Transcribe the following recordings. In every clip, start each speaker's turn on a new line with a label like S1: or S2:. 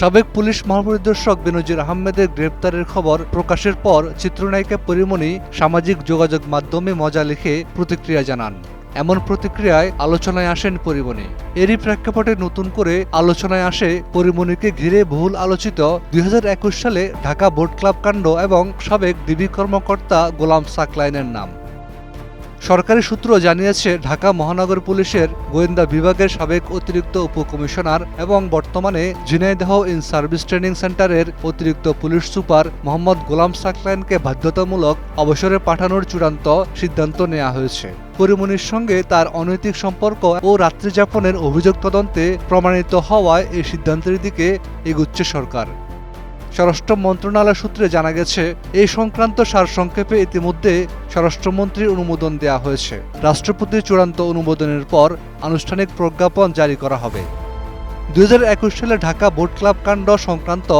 S1: সাবেক পুলিশ মহাপরিদর্শক বেনজির আহমেদের গ্রেপ্তারের খবর প্রকাশের পর চিত্রনায়িকা পরীমনি সামাজিক যোগাযোগ মাধ্যমে মজা লিখে প্রতিক্রিয়া জানান। এমন প্রতিক্রিয়ায় আলোচনায় আসেন পরীমনি। এরই প্রেক্ষাপটে নতুন করে আলোচনায় আসে পরীমনিকে ঘিরে বহুল আলোচিত ২০২১ সালে ঢাকা বোট ক্লাব কাণ্ড এবং সাবেক ডিবি কর্মকর্তা গোলাম সাকলাইনের নাম। সরকারি সূত্র জানিয়েছে, ঢাকা মহানগর পুলিশের গোয়েন্দা বিভাগের সাবেক অতিরিক্ত উপকমিশনার এবং বর্তমানে ঝিনাইদহ ইন সার্ভিস ট্রেনিং সেন্টারের অতিরিক্ত পুলিশ সুপার মোহাম্মদ গোলাম সাকলাইনকে বাধ্যতামূলক অবসরে পাঠানোর চূড়ান্ত সিদ্ধান্ত নেওয়া হয়েছে। পরীমনির সঙ্গে তার অনৈতিক সম্পর্ক ও রাত্রিযাপনের অভিযোগ তদন্তে প্রমাণিত হওয়ায় এই সিদ্ধান্তের দিকে এগুচ্ছে সরকার। স্বরাষ্ট্র মন্ত্রণালয় সূত্রে জানা গেছে, এই সংক্রান্ত সারসংক্ষেপে ইতিমধ্যে স্বরাষ্ট্রমন্ত্রীর অনুমোদন দেওয়া হয়েছে। রাষ্ট্রপতির চূড়ান্ত অনুমোদনের পর আনুষ্ঠানিক প্রজ্ঞাপন জারি করা হবে। ২০২১ সালে ঢাকা বোট ক্লাব কাণ্ড সংক্রান্ত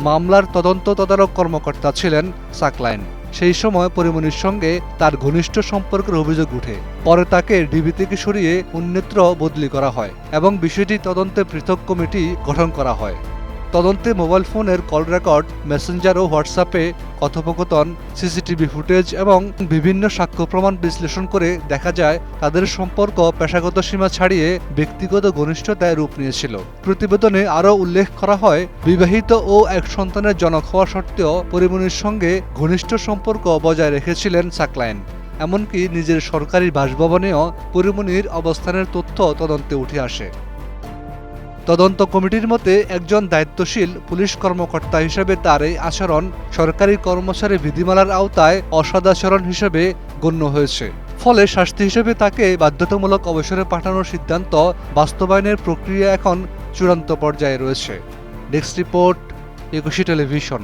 S1: মামলার তদারক কর্মকর্তা ছিলেন সাকলাইন। সেই সময় পরীমনির সঙ্গে তার ঘনিষ্ঠ সম্পর্কের অভিযোগ উঠে। পরে তাকে ডিবি থেকে সরিয়ে অন্যত্র বদলি করা হয় এবং বিষয়টি তদন্তে পৃথক কমিটি গঠন করা হয়। তদন্তে মোবাইল ফোনের কল রেকর্ড, মেসেঞ্জার ও হোয়াটসঅ্যাপে কথোপকথন, সিসিটিভি ফুটেজ এবং বিভিন্ন সাক্ষ্য প্রমাণ বিশ্লেষণ করে দেখা যায় তাদের সম্পর্ক পেশাগত সীমা ছাড়িয়ে ব্যক্তিগত ঘনিষ্ঠতায় রূপ নিয়েছিল। প্রতিবেদনে আরও উল্লেখ করা হয়, বিবাহিত ও এক সন্তানের জনক হওয়া সত্ত্বেও পরীমনির সঙ্গে ঘনিষ্ঠ সম্পর্ক বজায় রেখেছিলেন সাকলাইন। এমনকি নিজের সরকারি বাসভবনেও পরীমনির অবস্থানের তথ্য তদন্তে উঠে আসে। তদন্ত কমিটির মতে, একজন দায়িত্বশীল পুলিশ কর্মকর্তা হিসেবে তার এই আচরণ সরকারি কর্মচারী বিধিমালার আওতায় অসদাচরণ হিসেবে গণ্য হয়েছে। ফলে শাস্তি হিসেবে তাকে বাধ্যতামূলক অবসরে পাঠানোর সিদ্ধান্ত বাস্তবায়নের প্রক্রিয়া এখন চূড়ান্ত পর্যায়ে রয়েছে। Desk report, ২১ television.